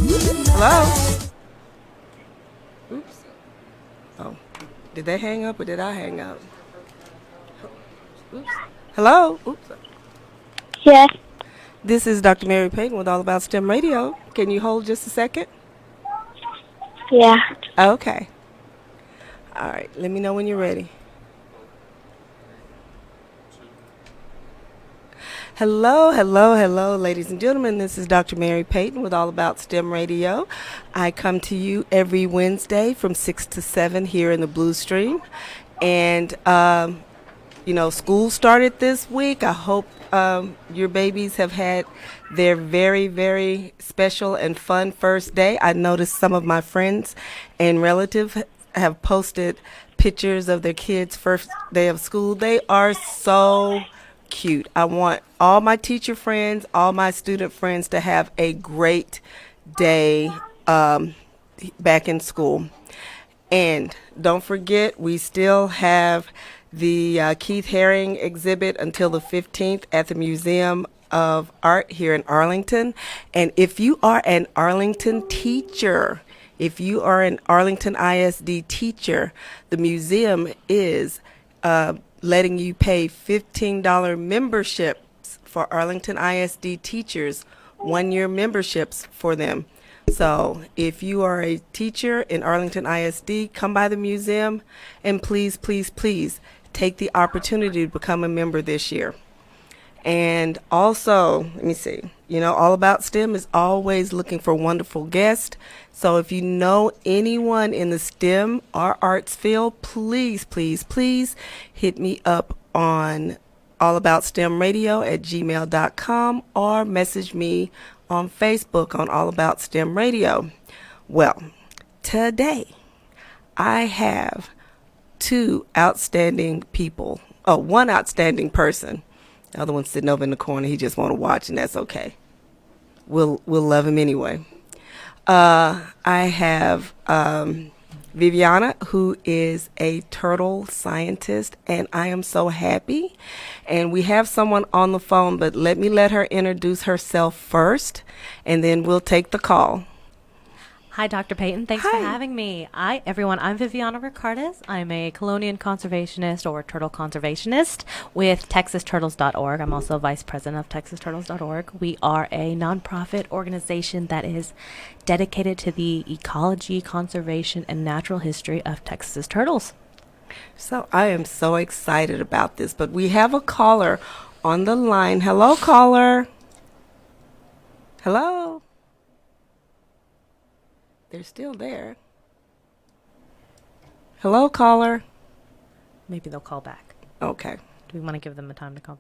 Hello? Oops. Oh, did they hang up or did I hang up? Oops. Hello? Oops. Yes. This is Dr. Mary Payton with All About STEM Radio. Can you hold just a second? Yeah. Okay. All right. Let me know when you're ready. Hello, hello, hello, ladies and gentlemen. This is Dr. Mary Payton with All About STEM Radio. I come to you every Wednesday from 6 to 7 here in the Blue Stream. And, school started this week. I hope your babies have had their very, very special and fun first day. I noticed some of my friends and relatives have posted pictures of their kids' first day of school. They are so cute. I want all my teacher friends, all my student friends to have a great day back in school. And don't forget, we still have the Keith Haring exhibit until the 15th at the Museum of Art here in Arlington. And if you are an Arlington teacher, if you are an Arlington ISD teacher, the museum is letting you pay $15 memberships for Arlington ISD teachers, 1 year memberships for them. So if you are a teacher in Arlington ISD, come by the museum and please, please, please take the opportunity to become a member this year. And also, let me see, All About STEM is always looking for wonderful guests. So if you know anyone in the STEM or arts field, please, please, please hit me up on allaboutSTEMradio@gmail.com or message me on Facebook on All About STEM Radio. Well, today I have two outstanding people. Oh, one outstanding person. The other one's sitting over in the corner. He just want to watch, and that's okay. We'll love him anyway. I have Viviana, who is a turtle scientist, and I am so happy. And we have someone on the phone, but let her introduce herself first, and then we'll take the call. Hi, Dr. Payton. Thanks for having me. Hi, everyone. I'm Viviana Ricardez. I'm a chelonian conservationist or turtle conservationist with TexasTurtles.org. I'm also vice president of TexasTurtles.org. We are a nonprofit organization that is dedicated to the ecology, conservation, and natural history of Texas turtles. So I am so excited about this, but we have a caller on the line. Hello, caller. Hello. They're still there. Hello, caller. Maybe they'll call back. Okay. Do we want to give them a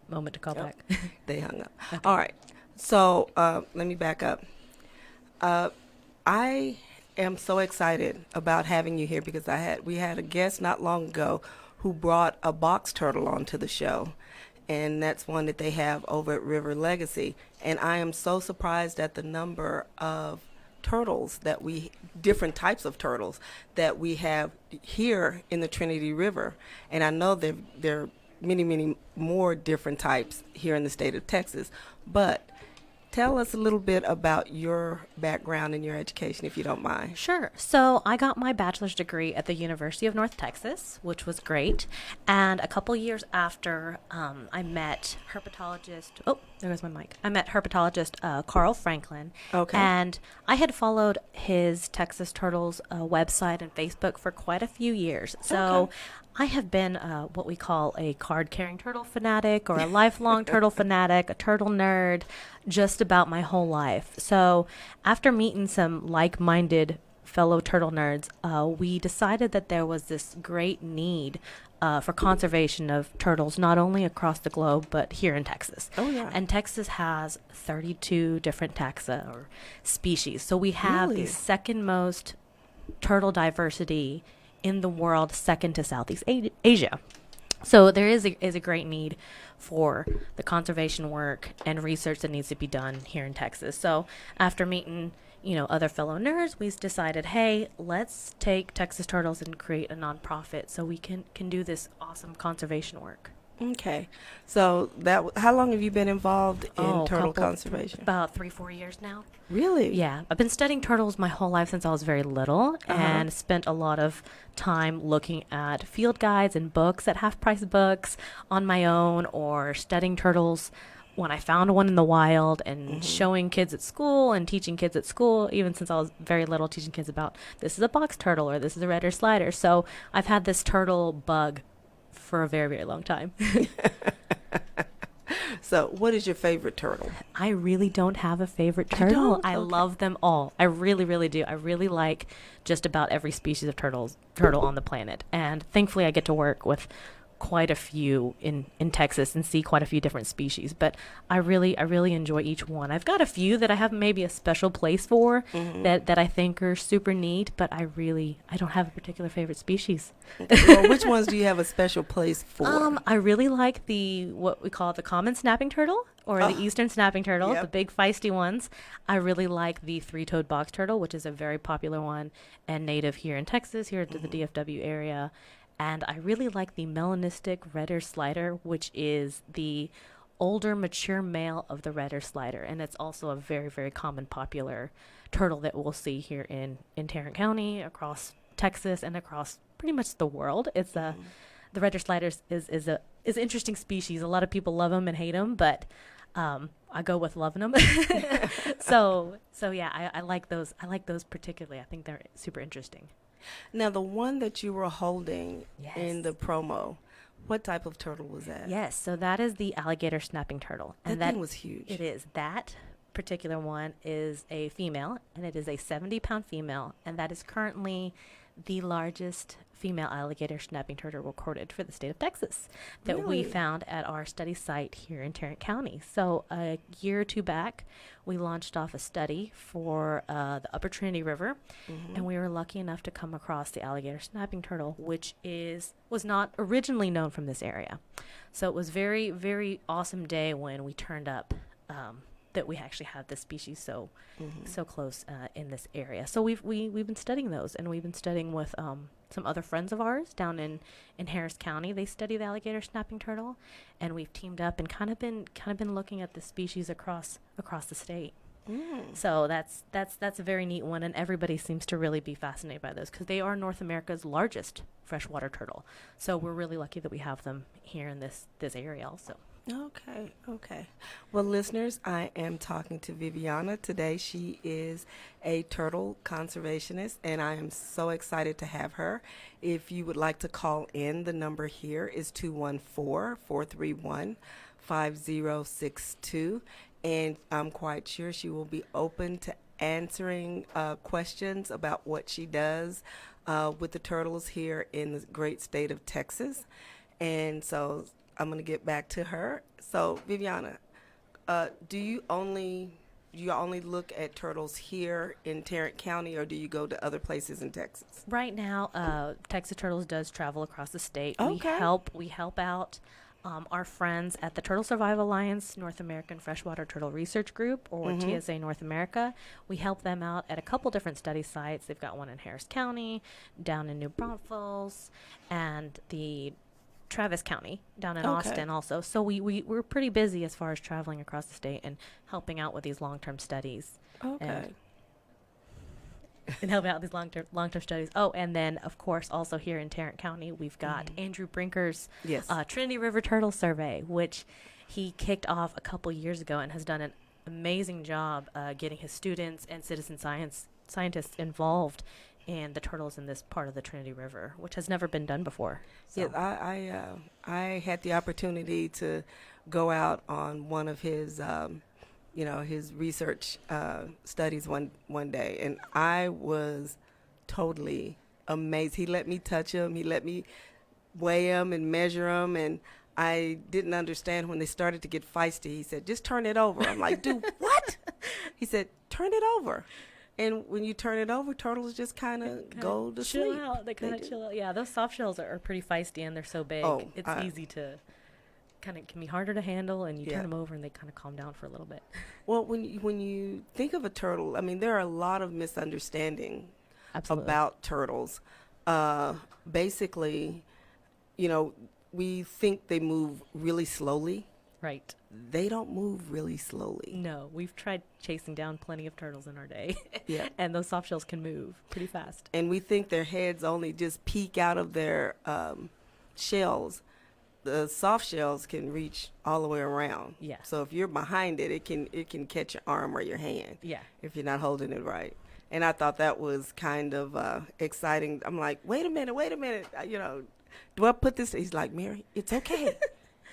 moment to call back? They hung up. Okay. All right. So let me back up. I am so excited about having you here because we had a guest not long ago who brought a box turtle onto the show. And that's one that they have over at River Legacy. And I am so surprised at the number of different types of turtles that we have here in the Trinity River. And I know there are many, many more different types here in the state of Texas. But tell us a little bit about your background and your education, if you don't mind. Sure. So I got my bachelor's degree at the University of North Texas, which was great. And a couple years after, I met herpetologist. Oh, there goes my mic. I met herpetologist Carl Franklin. Okay. And I had followed his Texas Turtles website and Facebook for quite a few years. So Okay. I have been what we call a card-carrying turtle fanatic or a lifelong turtle fanatic, a turtle nerd, just about my whole life. So after meeting some like-minded fellow turtle nerds, we decided that there was this great need for conservation of turtles, not only across the globe, but here in Texas. Oh, yeah. And Texas has 32 different taxa or species. So we have Really? the second most turtle diversity in the world, second to Southeast Asia. So there is a great need for the conservation work and research that needs to be done here in Texas. So after meeting, other fellow nerds, we decided, hey, let's take Texas Turtles and create a nonprofit so we can do this awesome conservation work. Okay. So how long have you been involved in Oh, turtle conservation? about 3, 4 years now. Really? Yeah, I've been studying turtles my whole life since I was very little Uh-huh. and spent a lot of time looking at field guides and books at half price books on my own or studying turtles when I found one in the wild and Mm-hmm. showing kids at school and teaching kids at school, even since I was very little, teaching kids about this is a box turtle or this is a red ear slider. So I've had this turtle bug for a very, very long time. So, what is your favorite turtle? I really don't have a favorite You turtle. don't? I Okay. love them all. I really, really do. I really like just about every species of turtle on the planet. And thankfully I get to work with quite a few in Texas and see quite a few different species. But I really enjoy each one. I've got a few that I have maybe a special place for Mm-hmm. that I think are super neat, but I don't have a particular favorite species. Well, which ones do you have a special place for? I really like the what we call the common snapping turtle or the Oh, eastern snapping turtle, the yep. big feisty ones. I really like the three-toed box turtle, which is a very popular one and native here in Texas, here to the Mm-hmm. DFW area. And I really like the melanistic red ear slider, which is the older mature male of the red ear slider, and it's also a very, very common popular turtle that we'll see here in Tarrant County, across Texas, and across pretty much the world. It's a Mm-hmm. The red ear sliders is an interesting species. A lot of people love them and hate them, but I go with loving them. So yeah, I like those. I like those particularly. I think they're super interesting. Now, the one that you were holding in Yes. the promo, what type of turtle was that? Yes, so that is the alligator snapping turtle. That And thing was huge. it is. That particular one is a female, and it is a 70-pound female, and that is currently the largest female alligator snapping turtle recorded for the state of Texas that we Really? found at our study site here in Tarrant County. So a year or two back, we launched off a study for the Upper Trinity River, Mm-hmm. and we were lucky enough to come across the alligator snapping turtle, which was not originally known from this area. So it was very, very awesome day when we turned up that we actually had this species Mm-hmm. so close in this area. So we've been studying those, and we've been studying with some other friends of ours down in Harris County. They study the alligator snapping turtle, and we've teamed up and kind of been looking at the species across the state. Mm. So that's a very neat one, and everybody seems to really be fascinated by those because they are North America's largest freshwater turtle. So we're really lucky that we have them here in this area also. Okay, okay. Well, listeners, I am talking to Viviana today. She is a turtle conservationist, and I am so excited to have her. If you would like to call in, the number here is 214-431-5062, and I'm quite sure she will be open to answering questions about what she does with the turtles here in the great state of Texas. And so I'm going to get back to her. So, Viviana, do you only look at turtles here in Tarrant County, or do you go to other places in Texas? Right now, Texas Turtles does travel across the state. Okay. We help out our friends at the Turtle Survival Alliance North American Freshwater Turtle Research Group, or Mhm. TSA North America. We help them out at a couple different study sites. They've got one in Harris County, down in New Braunfels, and the Travis County down in Okay. Austin also. So we're pretty busy as far as traveling across the state and helping out with these long-term studies. Okay. And help out these long-term studies. Oh, and then of course also here in Tarrant County, we've got Andrew Brinker's Yes. Trinity River Turtle Survey, which he kicked off a couple years ago and has done an amazing job getting his students and citizen scientists involved in the turtles in this part of the Trinity River, which has never been done before. So. Yeah, I had the opportunity to go out on one of his his research studies one day, and I was totally amazed. He let me touch him. He let me weigh him and measure him, and I didn't understand when they started to get feisty. He said, "Just turn it over." I'm like, "Dude, what?" He said, "Turn it over." And when you turn it over, turtles just kind of go to chill sleep. out. They kind of do. chill out. Yeah, those soft shells are pretty feisty and they're so big. Oh, It's easy to can be harder to handle, and you Yeah. turn them over and they kind of calm down for a little bit. Well, when you think of a turtle, I mean, there are a lot of misunderstanding Absolutely. about turtles. Basically, you know, we think they move really slowly. Right. They don't move really slowly. No, we've tried chasing down plenty of turtles in our day. Yeah. And those soft shells can move pretty fast. And we think their heads only just peek out of their shells. The soft shells can reach all the way around. Yeah. So if you're behind it, it can catch your arm or your hand. Yeah. If you're not holding it right. And I thought that was kind of exciting. I'm like, wait a minute. Do I put this? He's like, Mary, it's okay.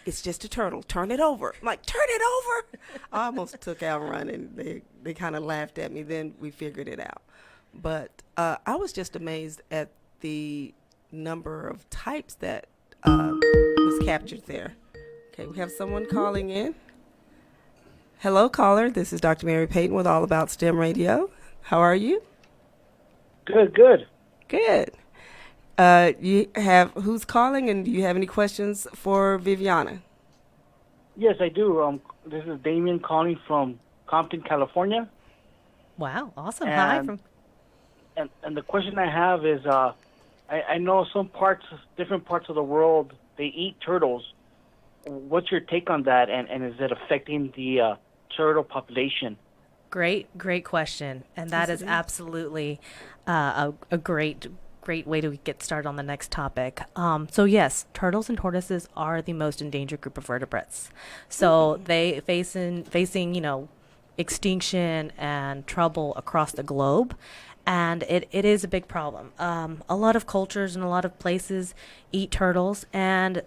It's just a turtle. Turn it over. I'm like, turn it over? I almost took out running. They kind of laughed at me. Then we figured it out. But I was just amazed at the number of types that was captured there. Okay, we have someone calling in. Hello, caller. This is Dr. Mary Payton with All About STEM Radio. How are you? Good. Good. You have who's calling, and do you have any questions for Viviana? Yes, I do. This is Damien calling from Compton, California. Wow, awesome. Hi. And the question I have is, I know different parts of the world, they eat turtles. What's your take on that, and is it affecting the turtle population? Great question. And that is absolutely a great way to get started on the next topic. So yes, turtles and tortoises are the most endangered group of vertebrates. So they facing extinction and trouble across the globe. And it is a big problem. A lot of cultures and a lot of places eat turtles, and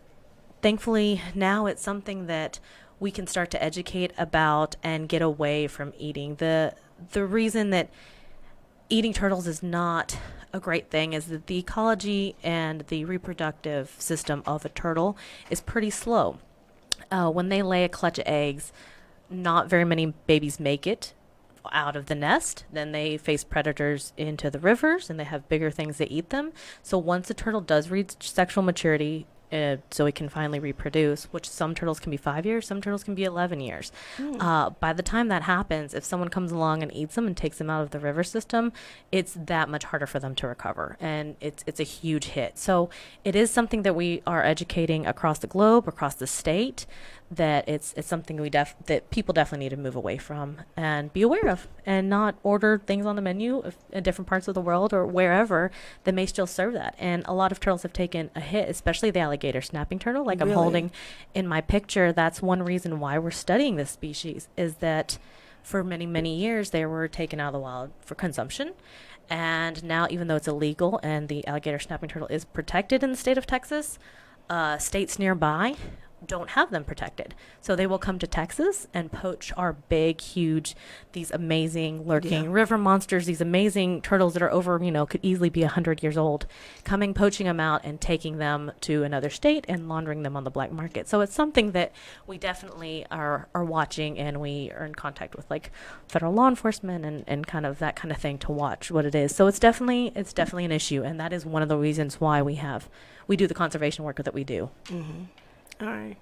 thankfully now it's something that we can start to educate about and get away from eating. The reason that eating turtles is not a great thing is that the ecology and the reproductive system of a turtle is pretty slow. When they lay a clutch of eggs, not very many babies make it out of the nest. Then they face predators into the rivers, and they have bigger things that eat them. So once a turtle does reach sexual maturity, so it can finally reproduce, which some turtles can be 5 years, some turtles can be 11 years. By the time that happens, if someone comes along and eats them and takes them out of the river system, it's that much harder for them to recover, and it's a huge hit. So it is something that we are educating across the globe, across the state, that it's something that people definitely need to move away from and be aware of, and not order things on the menu in different parts of the world or wherever that may still serve that. And a lot of turtles have taken a hit, especially the alligator snapping turtle, like I'm holding in my picture. That's one reason why we're studying this species, is that for many, many years they were taken out of the wild for consumption. And now, even though it's illegal and the alligator snapping turtle is protected in the state of Texas, states nearby don't have them protected. So they will come to Texas and poach our big, huge, these amazing lurking river monsters, these amazing turtles that are over, could easily be 100 years old, poaching them out and taking them to another state and laundering them on the black market. So it's something that we definitely are watching, and we are in contact with like federal law enforcement and kind of that kind of thing to watch what it is. So it's definitely an issue, and that is one of the reasons why we do the conservation work that we do. Mm-hmm. All right.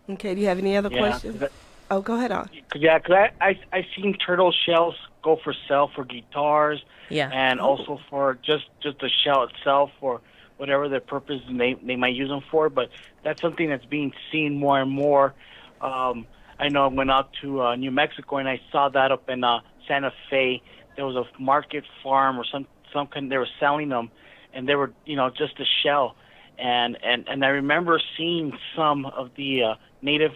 Okay, do you have any other questions? Oh, go ahead on. Yeah, because I seen turtle shells go for sale for guitars, and also for just the shell itself for whatever their purpose they might use them for. But that's something that's being seen more and more. I know I went out to New Mexico, and I saw that up in Santa Fe. There was a market farm or some kind. They were selling them, and they were just a shell. And I remember seeing some of the Native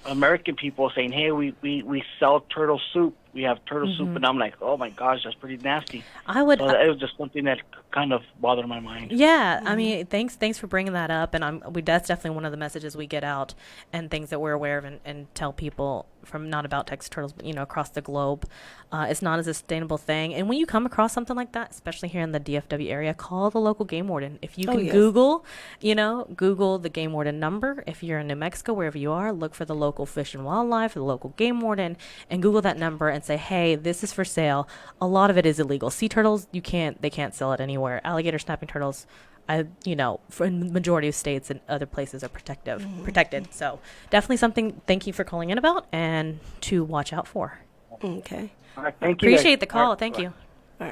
American people saying, "Hey, we sell turtle soup. We have turtle soup," and I'm like, "Oh my gosh, that's pretty nasty." I would. So it was just something that kind of bothered my mind. Yeah, I mean, thanks for bringing that up, and that's definitely one of the messages we get out and things that we're aware of and tell people from not about Texas turtles, but across the globe. It's not a sustainable thing, and when you come across something like that, especially here in the DFW area, call the local game warden. If you can Google the game warden number. If you're in New Mexico, wherever you are, look for the local Fish and Wildlife, the local game warden, and Google that number and say, "Hey, this is for sale." A lot of it is illegal. Sea turtles, they can't sell it anywhere. Alligator snapping turtles, for in the majority of states and other places are protected. So definitely something. Thank you for calling in about and to watch out for. Okay. All right, thank you. Appreciate the call. Thank you. All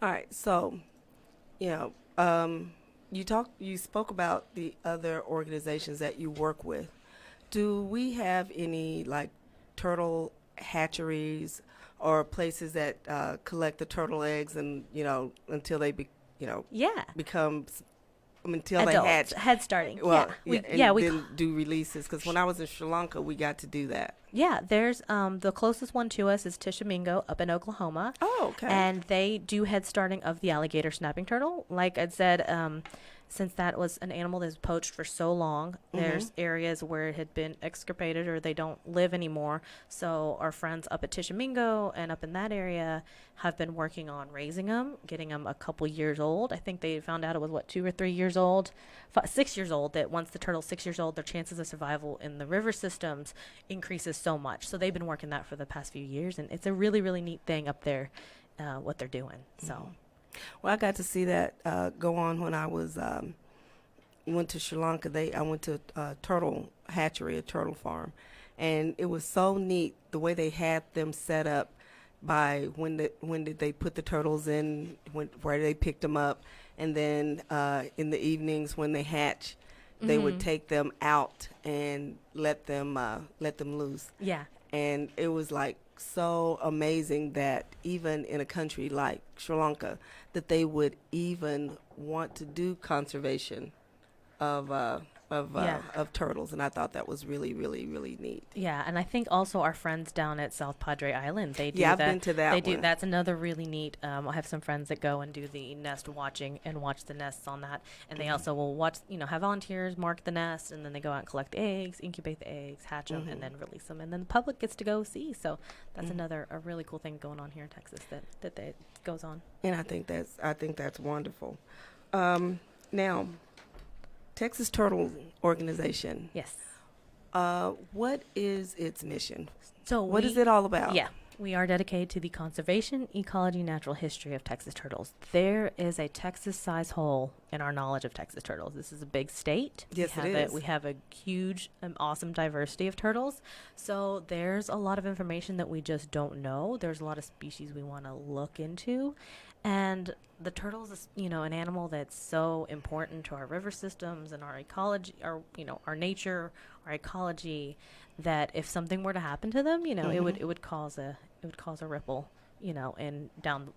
right. So, you You spoke about the other organizations that you work with. Do we have any like turtle hatcheries or places that collect the turtle eggs and until they Yeah. become until Adults, they hatch? head starting. Well, yeah, we then do releases, because when I was in Sri Lanka, we got to do that. Yeah, there's the closest one to us is Tishomingo up in Oklahoma. Oh, okay. And they do head starting of the alligator snapping turtle. Like I said, since that was an animal that was poached for so long, there's areas where it had been extirpated or they don't live anymore. So our friends up at Tishomingo and up in that area have been working on raising them, getting them a couple years old. I think they found out it was 2 or 3 years old, 6 years old, that once the turtle's 6 years old, their chances of survival in the river systems increases so much. So they've been working that for the past few years, and it's a really, really neat thing up there, what they're doing. So. Well, I got to see that go on when I was went to Sri Lanka. I went to a turtle hatchery, a turtle farm, and it was so neat the way they had them set up. By when did they put the turtles in? Where they picked them up, and then in the evenings when they hatch, they would take them out and let them loose. Yeah. And it was like so amazing that even in a country like Sri Lanka, that they would even want to do conservation of turtles, and I thought that was really, really, really neat. Yeah, and I think also our friends down at South Padre Island, they do I've that. been to that They one. do. That's another really neat. I have some friends that go and do the nest watching and watch the nests on that, and they also will watch. Have volunteers mark the nest, and then they go out and collect the eggs, incubate the eggs, hatch them, and then release them, and then the public gets to go see. So that's a really cool thing going on here in Texas that goes on. And I think that's wonderful. Now, Texas Turtle Organization. Yes. What is its mission? So what is it all about? Yeah. We are dedicated to the conservation, ecology, natural history of Texas turtles. There is a Texas-sized hole in our knowledge of Texas turtles. This is a big state. Yes, it is. We have a huge, awesome diversity of turtles. So there's a lot of information that we just don't know. There's a lot of species we want to look into. And the turtle is, an animal that's so important to our river systems and our ecology, our nature, our ecology, that if something were to happen to them, it would cause a ripple, and down,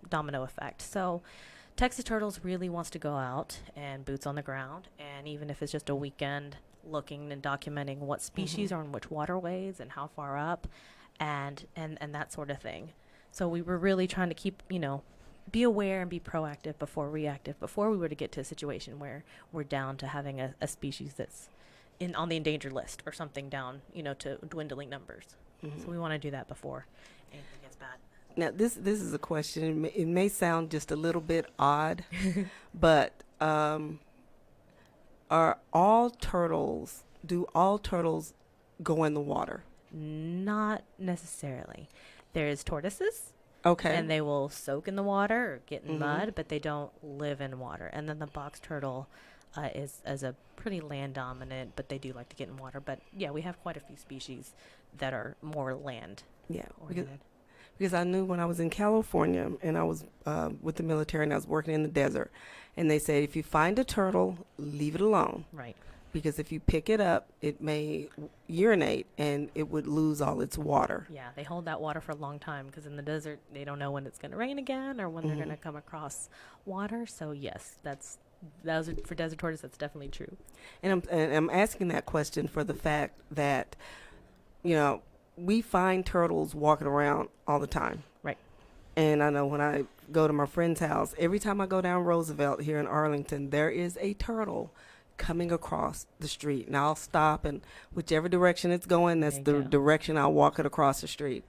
domino effect. So Texas Turtles really wants to go out and boots on the ground, and even if it's just a weekend, looking and documenting what species are in which waterways and how far up, and that sort of thing. So we were really trying to keep, be aware and be proactive before reactive, before we were to get to a situation where we're down to having a species that's on the endangered list or something down, to dwindling numbers. So we want to do that before anything gets bad. Now, this is a question. It may sound just a little bit odd, but do all turtles go in the water? Not necessarily. There's tortoises. Okay. And they will soak in the water or get in mud, but they don't live in water. And then the box turtle is a pretty land dominant, but they do like to get in water. But yeah, we have quite a few species that are more land. Yeah, because I knew when I was in California and I was with the military and I was working in the desert, and they said if you find a turtle, leave it alone. Right. Because if you pick it up, it may urinate and it would lose all its water. Yeah, they hold that water for a long time because in the desert, they don't know when it's going to rain again or when they're going to come across water. So yes, for desert tortoise, that's definitely true. And I'm asking that question for the fact that, we find turtles walking around all the time. Right. And I know when I go to my friend's house, every time I go down Roosevelt here in Arlington, there is a turtle coming across the street, and I'll stop, and whichever direction it's going, that's the direction I'll walk it across the street.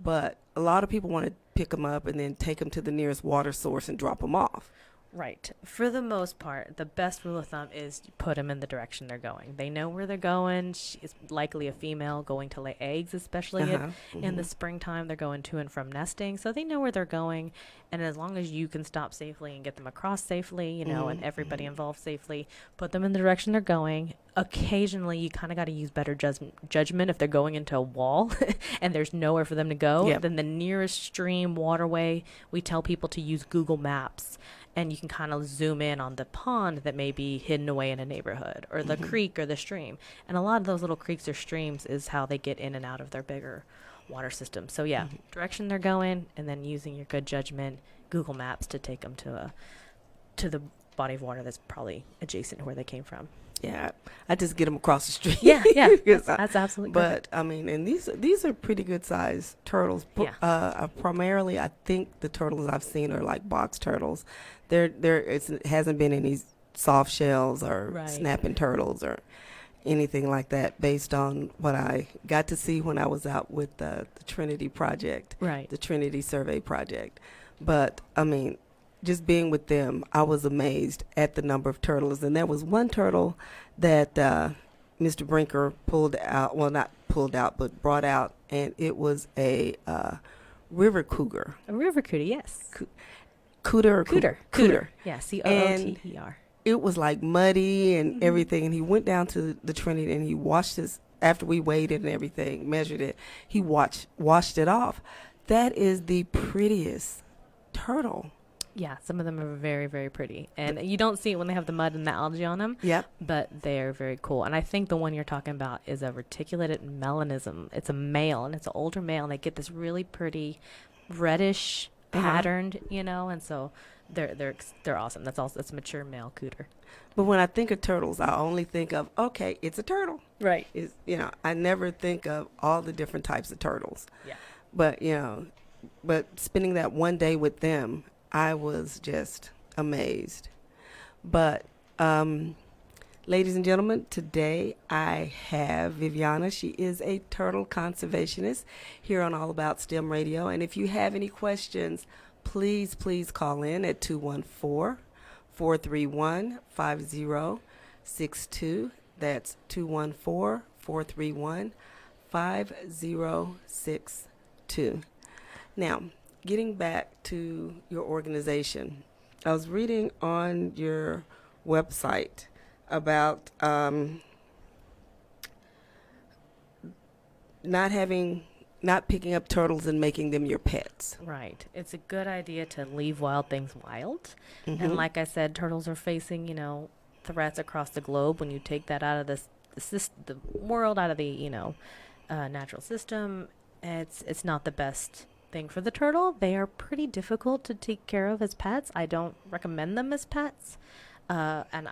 But a lot of people want to pick them up and then take them to the nearest water source and drop them off. Right. For the most part, the best rule of thumb is to put them in the direction they're going. They know where they're going. She's likely a female going to lay eggs, especially in the springtime. They're going to and from nesting, so they know where they're going. And as long as you can stop safely and get them across safely, and everybody involved safely, put them in the direction they're going. Occasionally, you kind of got to use better judgment if they're going into a wall and there's nowhere for them to go. Then the nearest stream, waterway, we tell people to use Google Maps and you can kind of zoom in on the pond that may be hidden away in a neighborhood, or the creek or the stream. And a lot of those little creeks or streams is how they get in and out of their bigger water system. So yeah, direction they're going, and then using your good judgment, Google Maps, to take them to the body of water that's probably adjacent to where they came from. Yeah, I just get them across the street. Yeah, that's absolutely perfect. But I mean, and these are pretty good sized turtles. Yeah. Primarily, I think the turtles I've seen are like box turtles. It hasn't been any soft shells or snapping turtles or anything like that, based on what I got to see when I was out with the Trinity Project, the Trinity Survey Project. But I mean, just being with them, I was amazed at the number of turtles. And there was one turtle that Mr. Brinker pulled out, well, not pulled out, but brought out, and it was a river cougar. A river cougar, yes. Cooter. Yeah, Cooter. It was like muddy and everything, and he went down to the Trinity and he washed his, after we weighed it and everything, measured it, he washed it off. That is the prettiest turtle. Yeah, some of them are very, very pretty. And you don't see it when they have the mud and the algae on them. Yep. But they're very cool. And I think the one you're talking about is a reticulated melanism. It's a male, and it's an older male, and they get this really pretty reddish patterned, and so they're awesome. That's a mature male cooter. But when I think of turtles, I only think of, okay, it's a turtle. Right. It's, I never think of all the different types of turtles. Yeah. But spending that one day with them, I was just amazed. But, ladies and gentlemen, today I have Viviana. She is a turtle conservationist here on All About STEM Radio. And if you have any questions, please call in at 214-431-5062. That's 214-431-5062. Now, getting back to your organization, I was reading on your website about not picking up turtles and making them your pets. Right. It's a good idea to leave wild things wild. And like I said, turtles are facing, threats across the globe. When you take that out of the world, out of the, natural system, it's not the best thing for the turtle. They are pretty difficult to take care of as pets. I don't recommend them as pets. And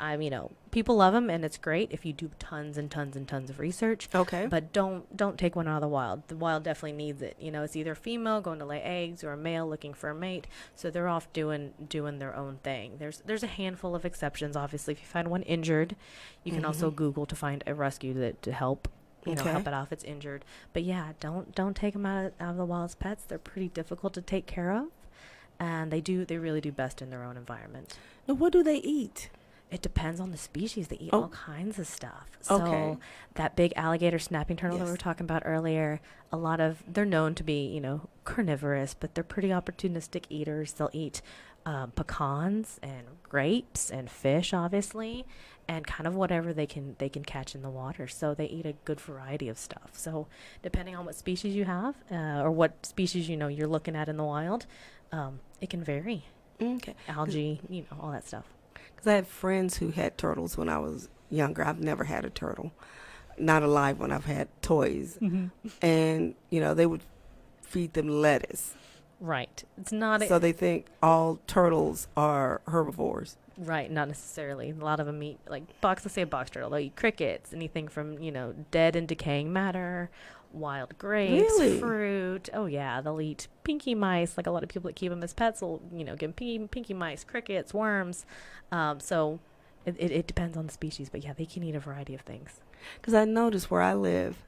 people love them, and it's great if you do tons and tons and tons of research. Okay. But don't take one out of the wild. The wild definitely needs it. It's either a female going to lay eggs or a male looking for a mate. So they're off doing their own thing. There's a handful of exceptions. Obviously, if you find one injured, you can also Google to find a rescue to help. Help it out if it's injured. But yeah, don't take them out of the wild as pets. They're pretty difficult to take care of, and they really do best in their own environment. Now, what do they eat? It depends on the species. They eat all kinds of stuff. So that big alligator snapping turtle that we were talking about earlier, they're known to be, carnivorous, but they're pretty opportunistic eaters. They'll eat pecans and grapes and fish, obviously, and kind of whatever they can catch in the water. So they eat a good variety of stuff. So depending on what species you have, or what species you're looking at in the wild, it can vary. Okay. Algae, all that stuff. Because I had friends who had turtles when I was younger. I've never had a turtle. Not a live one. I've had toys. And, they would feed them lettuce. Right. It's not... So they think all turtles are herbivores. Right, not necessarily. A lot of them eat, let's say a box turtle. They'll eat crickets, anything from, dead and decaying matter, wild grapes, fruit. Oh, yeah, they'll eat pinky mice. Like a lot of people that keep them as pets will, give them pinky mice, crickets, worms. So it depends on the species. But, yeah, they can eat a variety of things. Because I noticed where I live,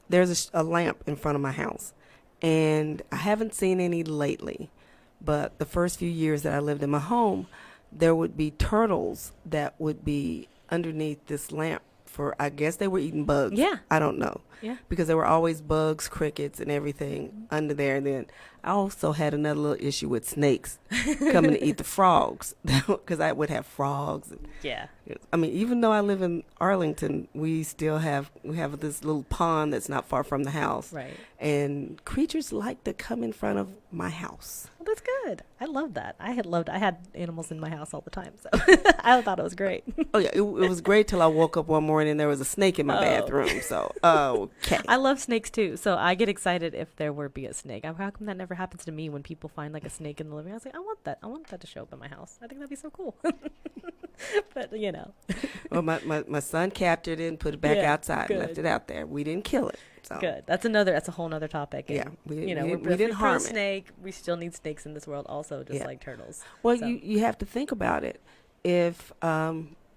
there's a lamp in front of my house. And I haven't seen any lately. But the first few years that I lived in my home, there would be turtles that would be underneath this lamp I guess they were eating bugs. Yeah. I don't know. Yeah. Because there were always bugs, crickets, and everything under there. And then I also had another little issue with snakes coming to eat the frogs. Because I would have frogs. Yeah. I mean, even though I live in Arlington, we have this little pond that's not far from the house. Right. And creatures like to come in front of my house. That's good. I love that. I had animals in my house all the time, so I thought it was great. Oh yeah, it was great till I woke up one morning and there was a snake in my bathroom. So okay. I love snakes too, so I get excited if there would be a snake. How come that never happens to me when people find like a snake in the living room? I was like, I want that. I want that to show up in my house. I think that'd be so cool. But Well, my son captured it and put it back outside and left it out there. We didn't kill it. So. Good. That's a whole nother topic. And, yeah, we we're didn't harm it. Snake. We still need snakes in this world, also, just like turtles. Well, you have to think about it. If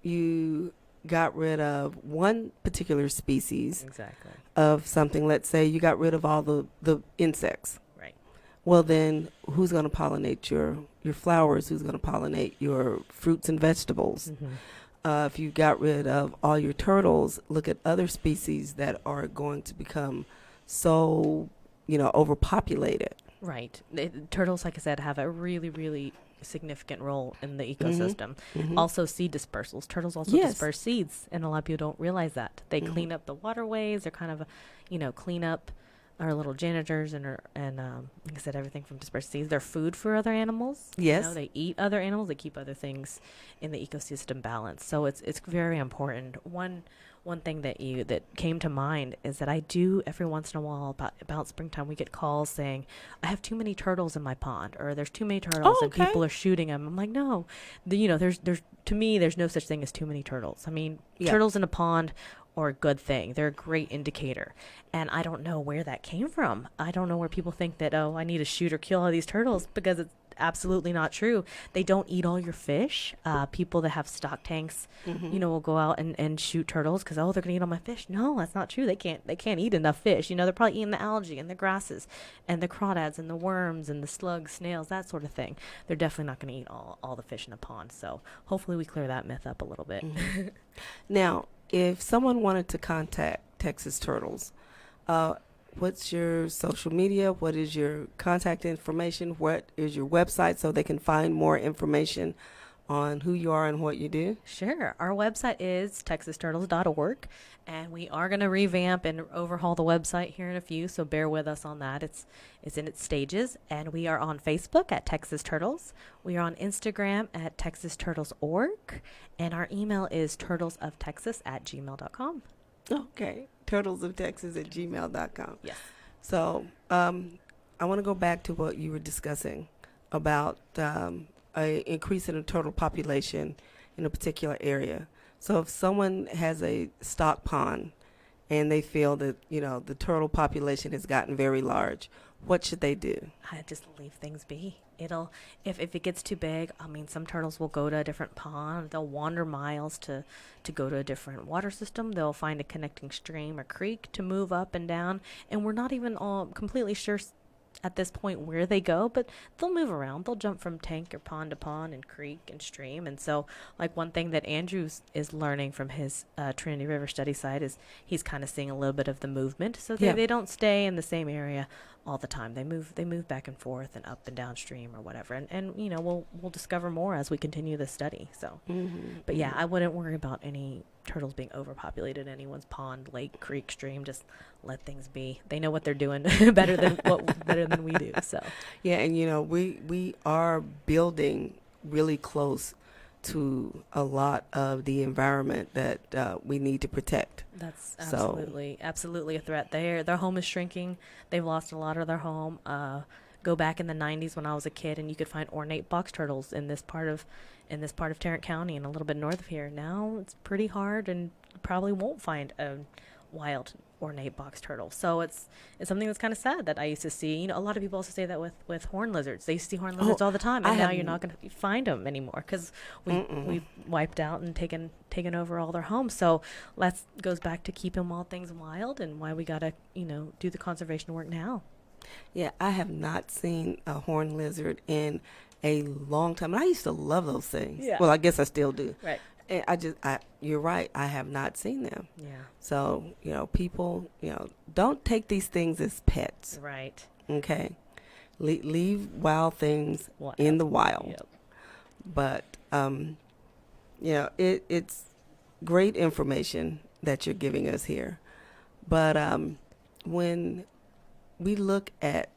you got rid of one particular species of something, let's say you got rid of all the insects. Right. Well, then who's going to pollinate your flowers? Who's going to pollinate your fruits and vegetables? Mm-hmm. If you got rid of all your turtles, look at other species that are going to become so, overpopulated. Right. Turtles, like I said, have a really, really significant role in the ecosystem. Mm-hmm. Also, seed dispersals. Turtles also disperse seeds, and a lot of people don't realize that. They clean up the waterways. They're kind of, clean up our little janitors and like I said, everything from dispersed seeds. They're food for other animals. Yes. They eat other animals. They keep other things in the ecosystem balance. So it's very important. One thing that came to mind is that I do every once in a while about springtime, we get calls saying, I have too many turtles in my pond, or there's too many turtles and people are shooting them. I'm like, no, there's to me, there's no such thing as too many turtles. I mean, turtles in a pond are a good thing. They're a great indicator. And I don't know where that came from. I don't know where people think that, I need to shoot or kill all these turtles, because it's absolutely not true. They don't eat all your fish. People that have stock tanks, will go out and shoot turtles because, they're going to eat all my fish. No, that's not true. They can't eat enough fish. They're probably eating the algae and the grasses and the crawdads and the worms and the slugs, snails, that sort of thing. They're definitely not going to eat all the fish in a pond. So hopefully we clear that myth up a little bit. Now, if someone wanted to contact Texas Turtles, what's your social media? What is your contact information? What is your website so they can find more information on who you are and what you do? Sure. Our website is texasturtles.org, and we are going to revamp and overhaul the website here in a few, so bear with us on that. It's in its stages, and we are on Facebook at Texas Turtles. We are on Instagram at texasturtles.org, and our email is turtlesoftexas@gmail.com. Okay. turtlesoftexas@gmail.com. Yes. So I want to go back to what you were discussing about a increase in the turtle population in a particular area. So if someone has a stock pond and they feel that, the turtle population has gotten very large, what should they do? I just leave things be. If it gets too big, some turtles will go to a different pond. They'll wander miles to go to a different water system. They'll find a connecting stream or creek to move up and down. And we're not even all completely sure at this point where they go, but they'll move around. They'll jump from tank or pond to pond and creek and stream. And so, like, one thing that Andrews is learning from his Trinity River study site is he's kind of seeing a little bit of the movement. So they don't stay in the same area all the time. They move back and forth and up and downstream or whatever. And we'll discover more as we continue this study. So, but yeah, I wouldn't worry about any turtles being overpopulated in anyone's pond, lake, creek, stream. Just let things be. They know what they're doing better than we do. So yeah, and we are building really close to a lot of the environment that we need to protect. That's absolutely a threat. Their home is shrinking. They've lost a lot of their home. Go back in the 90s when I was a kid, and you could find ornate box turtles in this part of Tarrant County and a little bit north of here. Now it's pretty hard, and you probably won't find a wild ornate box turtle. So it's something that's kind of sad that I used to see. A lot of people also say that with horn lizards. They used to see horn lizards all the time, and now you're not going to find them anymore because we've wiped out and taken over all their homes. So that goes back to keeping wild things wild and why we got to do the conservation work now. Yeah, I have not seen a horn lizard in a long time. And I used to love those things. Yeah. Well, I guess I still do. Right. And you're right. I have not seen them. Yeah. So, people, don't take these things as pets. Right. Okay. Leave wild things in the wild. Yep. But, it's great information that you're giving us here. But when we look at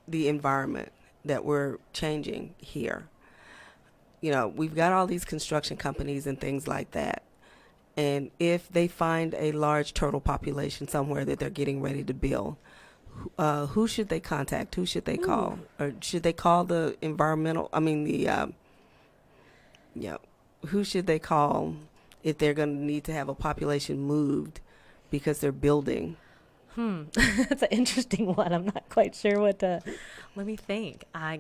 the environment that we're changing here. You know, we've got all these construction companies and things like that. And if they find a large turtle population somewhere that they're getting ready to build, who should they contact? Who should they call? Or should they call the who should they call if they're going to need to have a population moved because they're building? That's an interesting one. I'm not quite sure what to. Let me think. I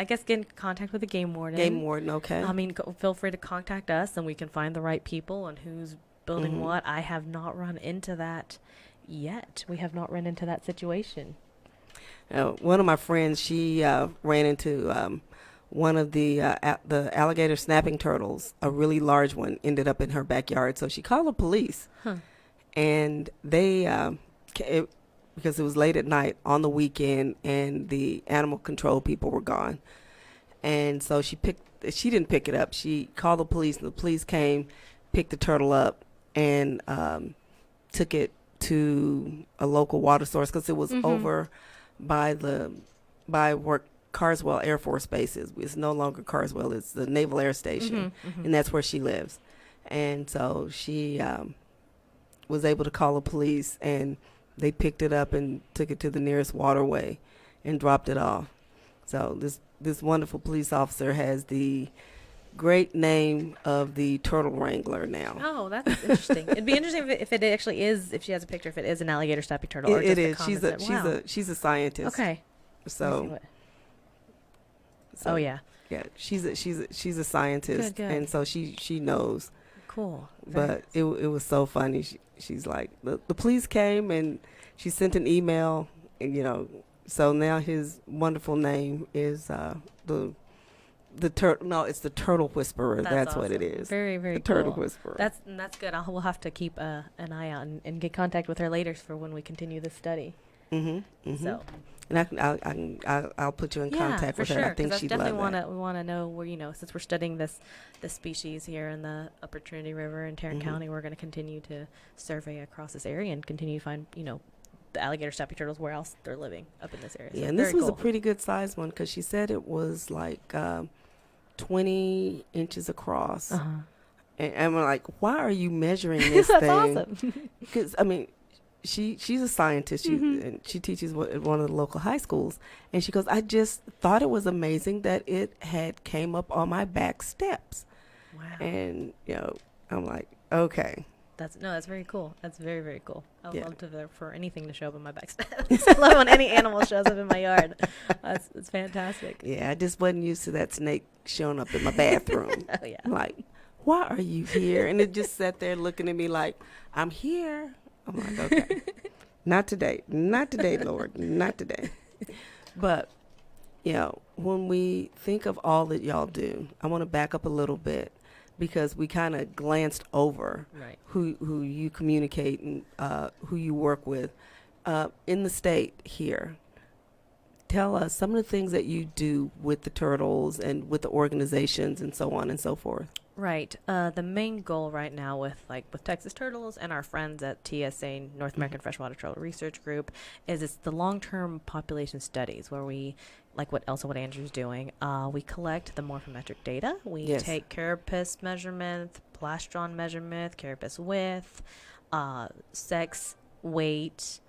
guess get in contact with the game warden. Game warden, okay. I mean, feel free to contact us, and we can find the right people and who's building what. I have not run into that yet. We have not run into that situation. One of my friends, she ran into one of the alligator snapping turtles. A really large one ended up in her backyard, so she called the police, and they. Because it was late at night on the weekend and the animal control people were gone. And so she didn't pick it up. She called the police, and the police came, picked the turtle up, and took it to a local water source because it was over by where Carswell Air Force Base is. It's no longer Carswell, it's the Naval Air Station, and that's where she lives. And so she was able to call the police, and they picked it up and took it to the nearest waterway and dropped it off. So this wonderful police officer has the great name of the turtle wrangler now. Oh, that's interesting. It'd be interesting if it actually is, if she has a picture, if it is an alligator snapping turtle. Or It just is. She's a scientist. Okay. So yeah. Yeah, she's a scientist, Good. and so she knows. Cool. But it was so funny. She's like, the police came, and she sent an email, and so now his wonderful name is the turtle. No, it's the Turtle Whisperer. That's awesome. What it is. Very, very the cool. Turtle Whisperer. That's good. We'll have to keep an eye out and get contact with her later for when we continue this study. So. And I'll put you in contact with her. Sure, I think she'd love that. We want to know where, since we're studying this species here in the Upper Trinity River in Tarrant County, we're going to continue to survey across this area and continue to find the alligator snapping turtles where else they're living up in this area. Yeah, so and this was cool. a pretty good sized one because she said it was like 20 inches across. And we're like, why are you measuring this That's thing? Awesome. Because she's a scientist. And she teaches at one of the local high schools, and she goes, I just thought it was amazing that it had came up on my back steps. Wow. And I'm like, okay. That's very cool. That's very, very cool. I would love for anything to show up in my back steps. I love when any animal shows up in my yard. It's fantastic. Yeah, I just wasn't used to that snake showing up in my bathroom. Oh yeah. I'm like, why are you here? And it just sat there looking at me like, I'm here. I'm like, okay. Not today, Lord, not today. But, when we think of all that y'all do, I want to back up a little bit because we kind of glanced over who you communicate and who you work with in the state here. Tell us some of the things that you do with the turtles and with the organizations and so on and so forth. Right. The main goal right now with Texas Turtles and our friends at TSA, North American Freshwater Turtle Research Group, is it's the long-term population studies where we, what Andrew's doing, we collect the morphometric data. We take carapace measurement, plastron measurement, carapace width, sex, weight,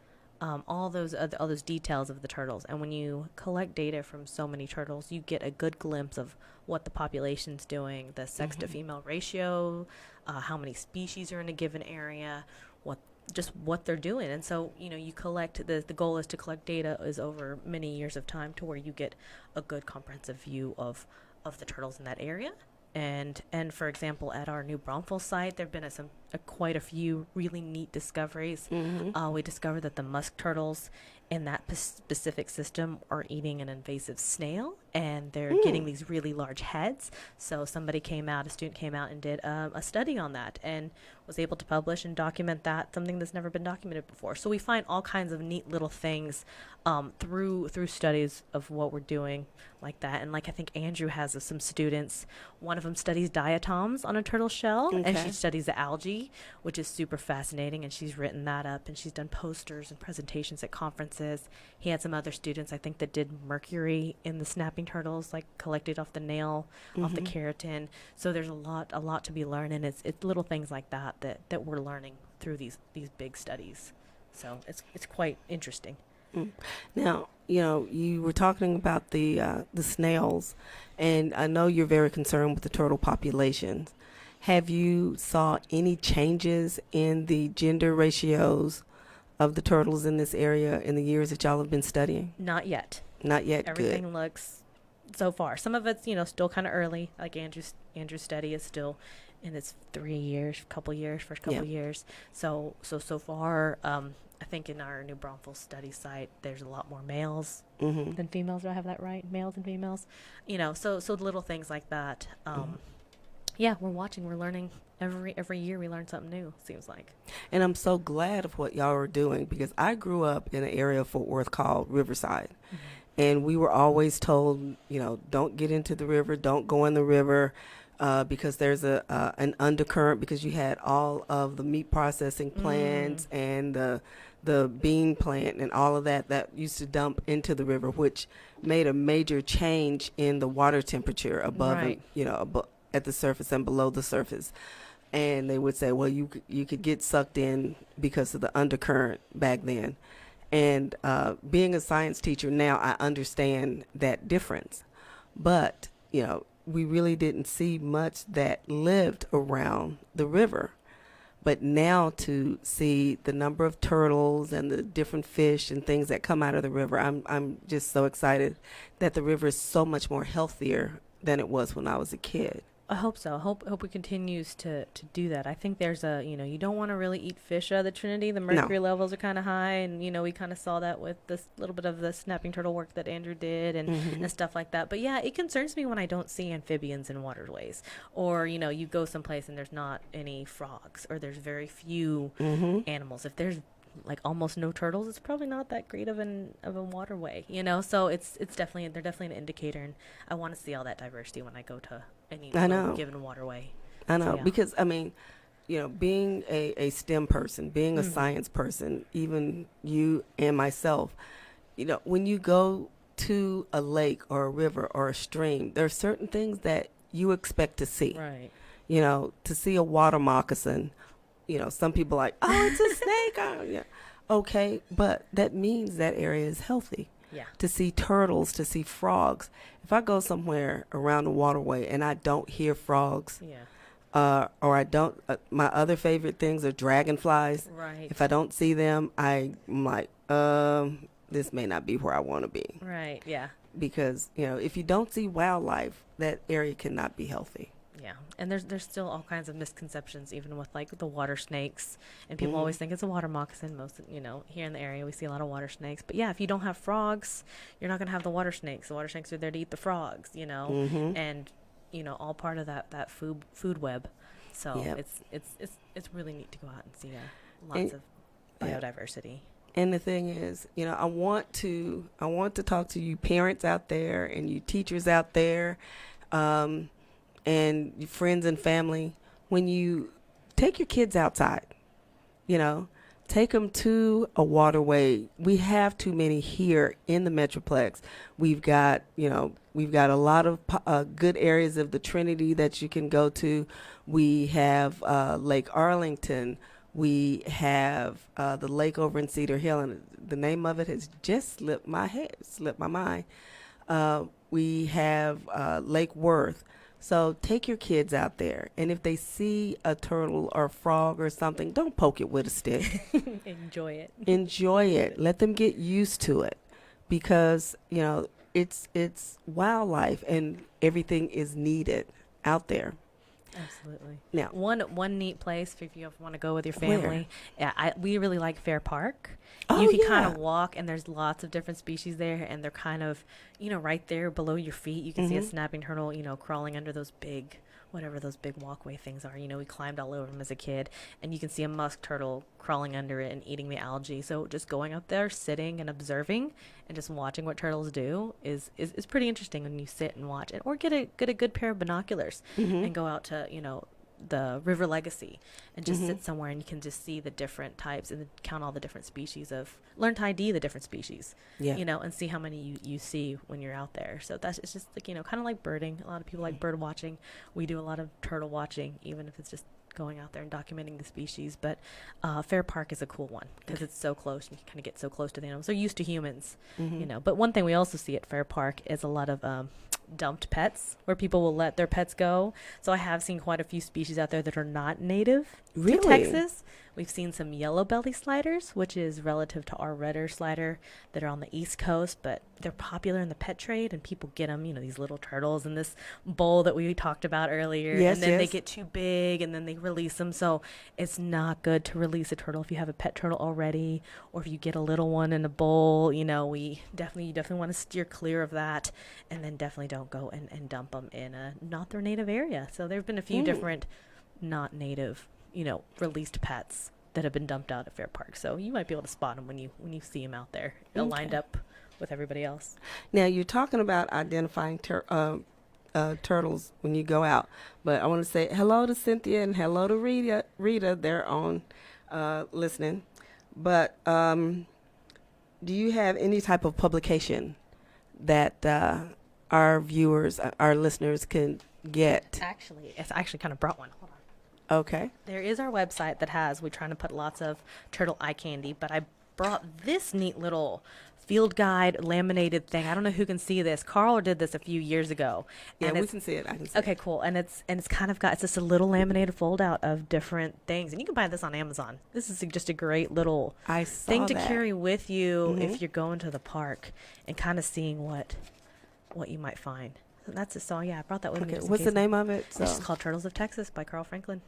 all those details of the turtles. And when you collect data from so many turtles, you get a good glimpse of what the population's doing, the sex to female ratio, how many species are in a given area, what they're doing. And so, you collect, the goal is to collect data is over many years of time to where you get a good comprehensive view of the turtles in that area. And for example, at our New Braunfels site, there have been quite a few really neat discoveries. We discovered that the musk turtles in that specific system are eating an invasive snail, and they're getting these really large heads. So a student came out and did a study on that and was able to publish and document that, something that's never been documented before. So we find all kinds of neat little things through studies of what we're doing like that. And I think Andrew has some students, one of them studies diatoms on a turtle shell, and she studies the algae sea, which is super fascinating. And she's written that up, and she's done posters and presentations at conferences. He had some other students, I think, that did mercury in the snapping turtles, like collected off the nail, off the keratin. So there's a lot to be learned, and it's little things like that we're learning through these big studies. So it's quite interesting. Now, you were talking about the snails, and I know you're very concerned with the turtle populations. Have you saw any changes in the gender ratios of the turtles in this area in the years that y'all have been studying? Not yet. Not yet. Everything Good. looks so far. Some of it's still kind of early. Like Andrew's study is still in its 3 years, first couple years. So far, I think in our New Braunfels study site, there's a lot more males than females. Do I have that right? Males and females, so little things like that. Yeah, we're watching, we're learning. Every year we learn something new, seems like. And I'm so glad of what y'all are doing, because I grew up in an area of Fort Worth called Riverside. And we were always told, don't get into the river, don't go in the river, because there's an undercurrent, because you had all of the meat processing plants and the bean plant and all of that used to dump into the river, which made a major change in the water temperature above, Right. at the surface and below the surface. And they would say, well, you could get sucked in because of the undercurrent back then. And being a science teacher now, I understand that difference. But, we really didn't see much that lived around the river. But now to see the number of turtles and the different fish and things that come out of the river, I'm just so excited that the river is so much more healthier than it was when I was a kid. I hope so. I hope it continues to do that. I think there's you don't want to really eat fish out of the Trinity. The mercury levels are kind of high, and we kind of saw that with this little bit of the snapping turtle work that Andrew did and stuff like that. But yeah, it concerns me when I don't see amphibians in waterways, or you go someplace and there's not any frogs, or there's very few animals. If there's like almost no turtles, it's probably not that great of a waterway, so they're definitely an indicator, and I want to see all that diversity when I go to any given waterway. I know, So, yeah. because being a STEM person, being a science person, even you and myself, when you go to a lake or a river or a stream, there are certain things that you expect to see. Right. To see a water moccasin, some people are like, oh, it's a snake. Oh, yeah. Okay, but that means that area is healthy. Yeah. To see turtles, to see frogs. If I go somewhere around the waterway and I don't hear frogs, or I don't, my other favorite things are dragonflies. Right. If I don't see them, I'm like, this may not be where I want to be. Right. Yeah. Because, if you don't see wildlife, that area cannot be healthy. Yeah, and there's still all kinds of misconceptions, even with like the water snakes, and people always think it's a water moccasin. Most here in the area we see a lot of water snakes, but yeah, if you don't have frogs, you're not gonna have the water snakes. The water snakes are there to eat the frogs, and all part of that food web. So it's really neat to go out and see lots of biodiversity. And the thing is, I want to talk to you parents out there and you teachers out there. And your friends and family, when you take your kids outside, take them to a waterway. We have too many here in the Metroplex. We've got a lot of good areas of the Trinity that you can go to. We have Lake Arlington. We have the lake over in Cedar Hill, and the name of it has just slipped my mind. We have Lake Worth. So take your kids out there, and if they see a turtle or a frog or something, don't poke it with a stick. Enjoy it. Enjoy it. Let them get used to it, because it's wildlife, and everything is needed out there. Absolutely. Now, one neat place if you want to go with your family. We really like Fair Park. Oh, you can yeah. kind of walk, and there's lots of different species there, and they're kind of right there below your feet. You can see a snapping turtle, crawling under those big, whatever those big walkway things are. We climbed all over them as a kid, and you can see a musk turtle crawling under it and eating the algae. So just going up there, sitting and observing, and just watching what turtles do is pretty interesting when you sit and watch it, or get a good pair of binoculars and go out to the River Legacy and just sit somewhere and you can just see the different types and count all the different species learn to ID the different species, and see how many you see when you're out there. So it's just like, kind of like birding. A lot of people like bird watching. We do a lot of turtle watching, even if it's just going out there and documenting the species. But Fair Park is a cool one because it's so close. You can kind of get so close to the animals. They're used to humans, But one thing we also see at Fair Park is a lot of dumped pets where people will let their pets go. So I have seen quite a few species out there that are not native to Texas. We've seen some yellow belly sliders, which is relative to our redder slider that are on the East Coast, but they're popular in the pet trade and people get them, these little turtles in this bowl that we talked about earlier. Yes, and then they get too big and then they release them. So it's not good to release a turtle if you have a pet turtle already, or if you get a little one in a bowl. You definitely want to steer clear of that, and then definitely don't go and dump them in a not their native area. So there've been a few different not native released pets that have been dumped out at Fair Park. So you might be able to spot them when you see them out there lined up with everybody else. Now, you're talking about identifying turtles when you go out, but I want to say hello to Cynthia and hello to Rita. They're on listening. But do you have any type of publication that our viewers, our listeners can get? Actually, it's actually kind of brought one. Hold on. Okay. There is our website that we're trying to put lots of turtle eye candy, but I brought this neat little field guide laminated thing. I don't know who can see this. Carl did this a few years ago. Yeah, and we can see it. I can see it. Okay, cool. And it's kind of it's just a little laminated fold out of different things. And you can buy this on Amazon. This is just a great little thing to carry with you if you're going to the park and kind of seeing what you might find. And that's it. So yeah, I brought that with me. Okay. What's the name of it? It's just called Turtles of Texas by Carl Franklin.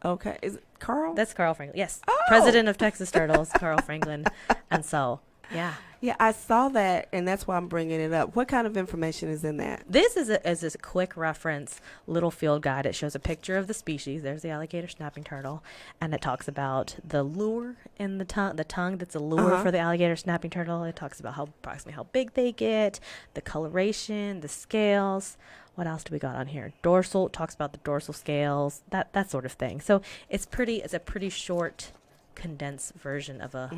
Okay. Is it Carl? That's Carl Franklin. Yes. Oh! President of Texas Turtles, Carl Franklin. And so, yeah. Yeah, I saw that, and that's why I'm bringing it up. What kind of information is in that? This is a quick reference little field guide. It shows a picture of the species. There's the alligator snapping turtle, and it talks about the lure in the tongue that's a lure for the alligator snapping turtle. It talks about approximately how big they get, the coloration, the scales. What else do we got on here? Dorsal, talks about the dorsal scales, that sort of thing. So it's a pretty short, condensed version of a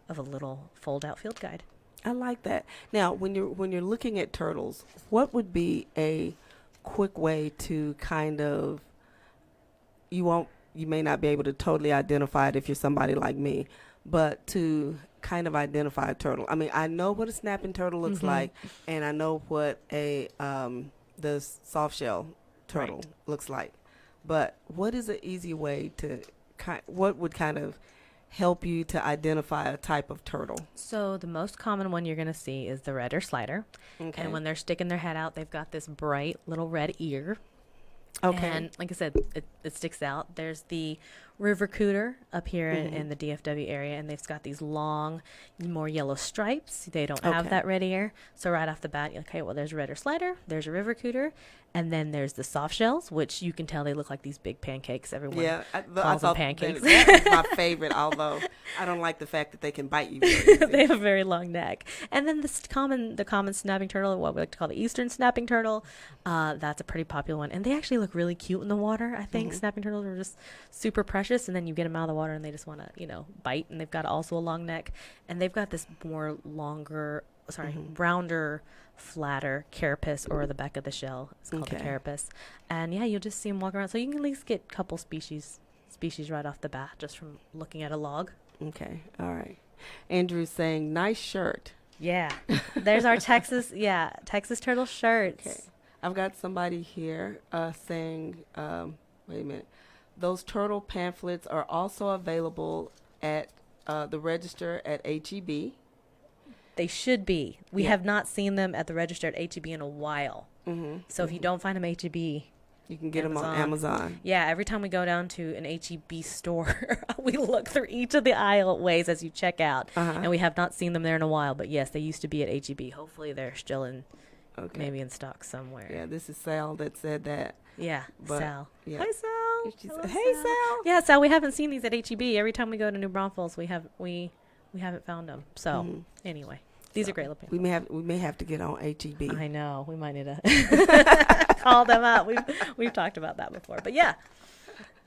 little fold-out field guide. I like that. Now, when you're looking at turtles, what would be a quick way to kind of you may not be able to totally identify it if you're somebody like me, but to kind of identify a turtle? I mean, I know what a snapping turtle looks like, and I know what the soft shell turtle looks like. But what is an easy way to what would kind of help you to identify a type of turtle? So the most common one you're going to see is the redder slider. Okay. And when they're sticking their head out, they've got this bright little red ear. Okay. And like I said, it sticks out. There's the river cooter up here in the DFW area, and they've got these long, more yellow stripes. They don't have that red ear. So right off the bat, okay, well, there's a redder slider, there's a river cooter, and then there's the soft shells, which you can tell they look like these big pancakes. Everyone calls them pancakes. That was my favorite, although I don't like the fact that they can bite you. They have a very long neck. And then the common snapping turtle, what we like to call the eastern snapping turtle, that's a pretty popular one. And they actually look really cute in the water. I think snapping turtles are just super precious. And then you get them out of the water and they just want to, bite. And they've got also a long neck. And they've got this rounder, flatter carapace, or the back of the shell. It's called the carapace. And yeah, you'll just see them walk around. So you can at least get a couple species right off the bat just from looking at a log. Okay. All right. Andrew's saying, nice shirt. Yeah. There's our Texas turtle shirts. Okay. I've got somebody here saying, wait a minute. Those turtle pamphlets are also available at the register at HEB. They should be. We have not seen them at the register at HEB in a while. So if you don't find them at HEB, you can get them on Amazon. Yeah, every time we go down to an HEB store, we look through each of the aisleways as you check out, and we have not seen them there in a while. But yes, they used to be at HEB. Hopefully they're still maybe in stock somewhere. Yeah, this is Sal that said that. Yeah, Sal. Yeah. Hi, Sal. She said, hey, Sal. Yeah, Sal, we haven't seen these at HEB. Every time we go to New Braunfels, we haven't found them. So anyway, these are great looking. We may have to get on HEB. I know. We might need to call them up. We've talked about that before. But yeah.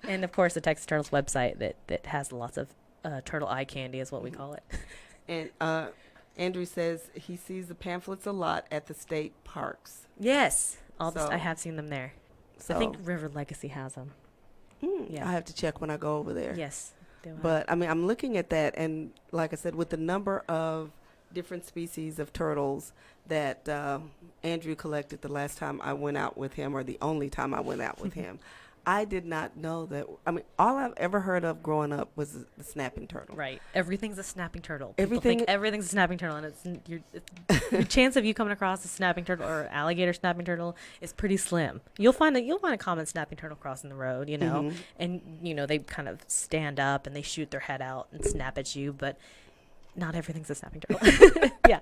And of course, the Texas Turtles website that has lots of turtle eye candy is what we call it. And Andrew says he sees the pamphlets a lot at the state parks. Yes, So- I have seen them there. So I think River Legacy has them. Yeah. I have to check when I go over there. Yes. they will have. But I mean, I'm looking at that, and like I said, with the number of different species of turtles that Andrew collected the last time I went out with him, or the only time I went out with him, I did not know that. I mean, all I've ever heard of growing up was the snapping turtle. Right. Everything's a snapping turtle. Everything- People think everything's a snapping turtle, and your chance of you coming across a snapping turtle or alligator snapping turtle is pretty slim. You'll find a common snapping turtle crossing the road, and they kind of stand up and they shoot their head out and snap at you, but not everything's a snapping turtle. Yeah.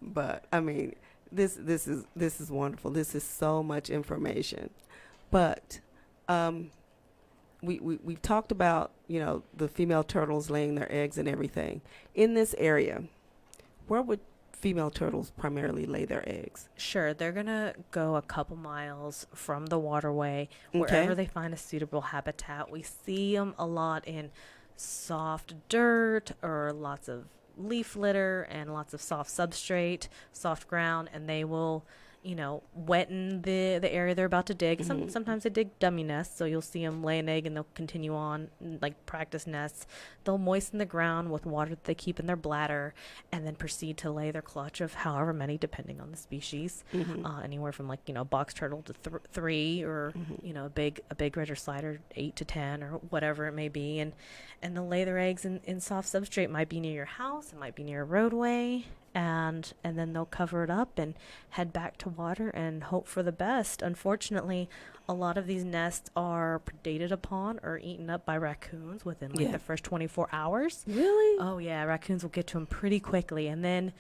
But I mean, this is wonderful. This is so much information. But we've talked about the female turtles laying their eggs and everything. In this area, where would female turtles primarily lay their eggs? Sure, they're gonna go a couple miles from the waterway, Okay. wherever they find a suitable habitat. We see them a lot in soft dirt or lots of leaf litter and lots of soft substrate, soft ground, and they will wetten the area they're about to dig. Sometimes they dig dummy nests, so you'll see them lay an egg and they'll continue on, like practice nests. They'll moisten the ground with water that they keep in their bladder and then proceed to lay their clutch of however many, depending on the species. Anywhere from box turtle to 3, or a big red or slider 8 to 10, or whatever it may be, and they'll lay their eggs in soft substrate. It might be near your house, it might be near a roadway, and then they'll cover it up and head back to water and hope for the best. Unfortunately, a lot of these nests are predated upon or eaten up by raccoons within the first 24 hours. Really? Oh yeah, raccoons will get to them pretty quickly, and then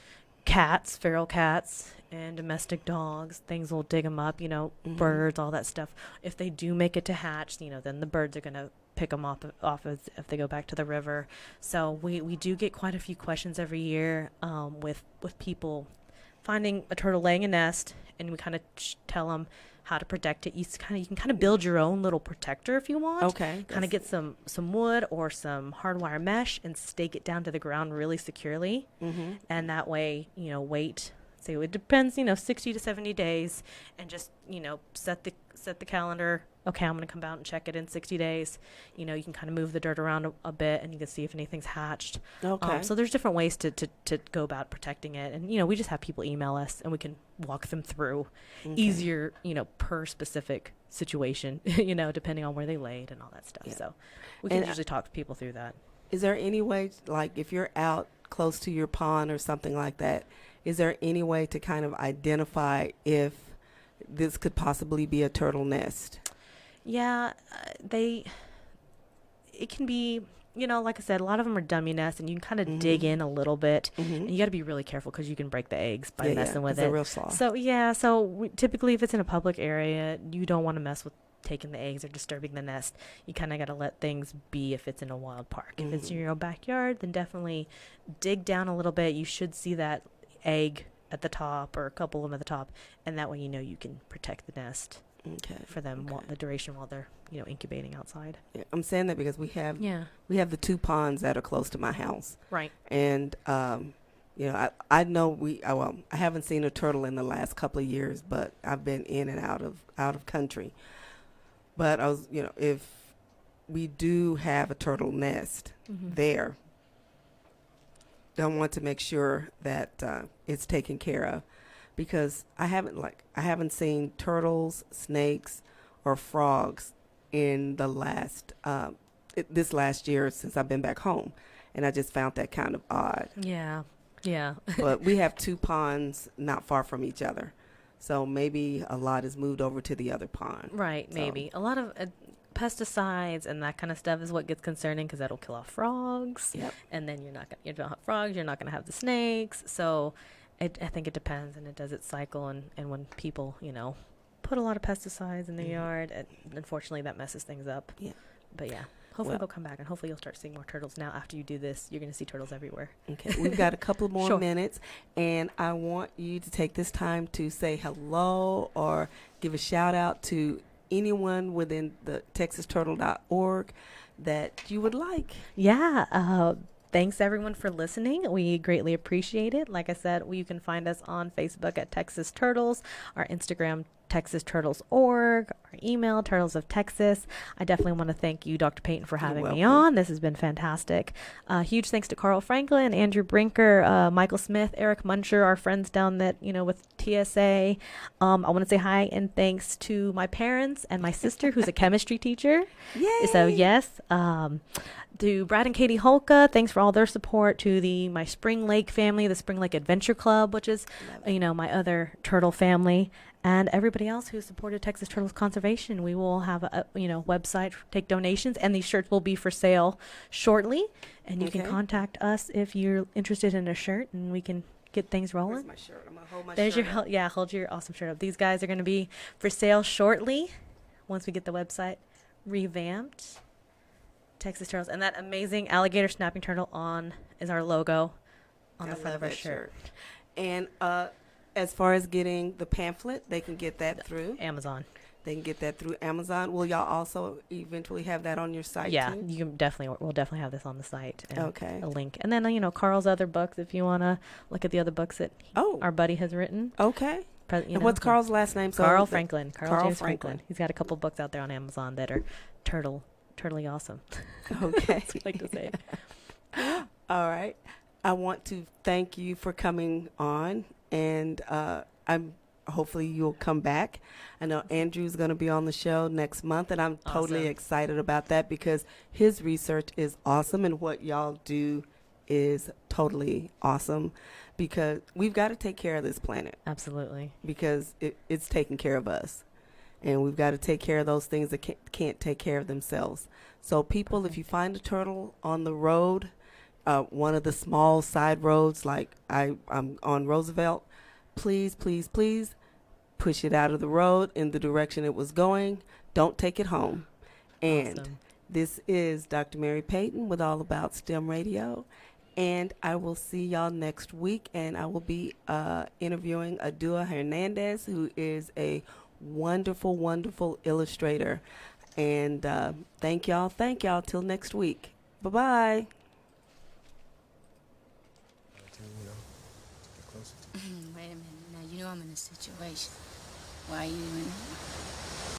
cats, feral cats, and domestic dogs, things will dig them up. Birds, all that stuff. If they do make it to hatch, then the birds are gonna pick them off as if they go back to the river. So we do get quite a few questions every year with people finding a turtle laying a nest, and we kind of tell them how to protect it. You can kind of build your own little protector if you want. Okay. Kind of get some wood or some hardwire mesh and stake it down to the ground really securely. And that way, wait. So it depends, 60 to 70 days, and just, set the calendar. Okay, I'm going to come out and check it in 60 days. You can kind of move the dirt around a bit, and you can see if anything's hatched. Okay. So there's different ways to go about protecting it. And, we just have people email us, and we can walk them through easier, per specific situation, depending on where they laid and all that stuff. Yeah. So we can usually talk to people through that. Is there any way, like if you're out close to your pond or something like that, is there any way to kind of identify if this could possibly be a turtle nest? Yeah, it can be, like I said, a lot of them are dummy nests, and you can kind of dig in a little bit, and you got to be really careful because you can break the eggs by messing with it. They're real soft. So typically if it's in a public area, you don't want to mess with taking the eggs or disturbing the nest. You kind of got to let things be if it's in a wild park. If it's in your own backyard, then definitely dig down a little bit. You should see that egg at the top, or a couple of them at the top, and that way you can protect the nest for them the duration while they're incubating outside. Yeah, I'm saying that because we have the 2 ponds that are close to my house, Right. and I know I haven't seen a turtle in the last couple of years, but I've been in and out of country. But I was if we do have a turtle nest there, I want to make sure that it's taken care of, because I haven't seen turtles, snakes, or frogs in the last this last year since I've been back home, and I just found that kind of odd. Yeah. But we have 2 ponds not far from each other, so maybe a lot has moved over to the other pond. Right, So- maybe. A lot of pesticides and that kind of stuff is what gets concerning, because that'll kill off frogs. Yep. And then you don't have frogs, you're not going to have the snakes. So I think it depends, and it does its cycle. And when people, put a lot of pesticides in their yard, unfortunately that messes things up. Yeah. But yeah, hopefully they'll come back, and hopefully you'll start seeing more turtles. Now, after you do this, you're going to see turtles everywhere. Okay, we've got a couple more Sure. minutes, and I want you to take this time to say hello or give a shout out to anyone within the texasturtle.org that you would like. Yeah. Thanks everyone for listening. We greatly appreciate it. Like I said, you can find us on Facebook at Texas Turtles, our Instagram TexasTurtles.org, our email Turtles of Texas. I definitely want to thank you, Dr. Payton, for having me on. This has been fantastic. Huge thanks to Carl Franklin, Andrew Brinker, Michael Smith, Eric Muncher, our friends down that with TSA. I want to say hi and thanks to my parents and my sister, who's a chemistry teacher. Yay! So yes. To Brad and Katie Holka, thanks for all their support. To my Spring Lake family, the Spring Lake Adventure Club, which is my other turtle family, and everybody else who supported Texas Turtles Conservation. We will have a website, take donations, and these shirts will be for sale shortly. And you can contact us if you're interested in a shirt, and we can get things rolling. Where's my shirt? I'm gonna hold my There's shirt your up. hold your awesome shirt up. These guys are going to be for sale shortly once we get the website revamped. Texas Turtles, and that amazing alligator snapping turtle is our logo on the front of our shirt. And as far as getting the pamphlet, they can get that through Amazon. They can get that through Amazon. Will y'all also eventually have that on your site? Yeah, too? we'll definitely have this on the site. And a link, and then Carl's other books if you want to look at the other books that our buddy has written. Okay. And what's Carl's last name? Carl Franklin. Carl James Franklin. He's got a couple books out there on Amazon that are totally awesome. Okay. That's what I like to say. All right. I want to thank you for coming on, and hopefully you'll come back. I know Andrew's going to be on the show next month, and I'm totally excited about that because his research is awesome, and what y'all do is totally awesome because we've got to take care of this planet. Absolutely. Because it's taking care of us. And we've got to take care of those things that can't take care of themselves. So people, if you find a turtle on the road, one of the small side roads, like I'm on Roosevelt, please, please, please push it out of the road in the direction it was going. Don't take it home. And this is Dr. Mary Payton with All About STEM Radio. And I will see y'all next week. And I will be interviewing Adua Hernandez, who is a wonderful, wonderful illustrator. And thank y'all till next week. Bye-bye. Wait a minute. Now, I'm in a situation. Why are you in it?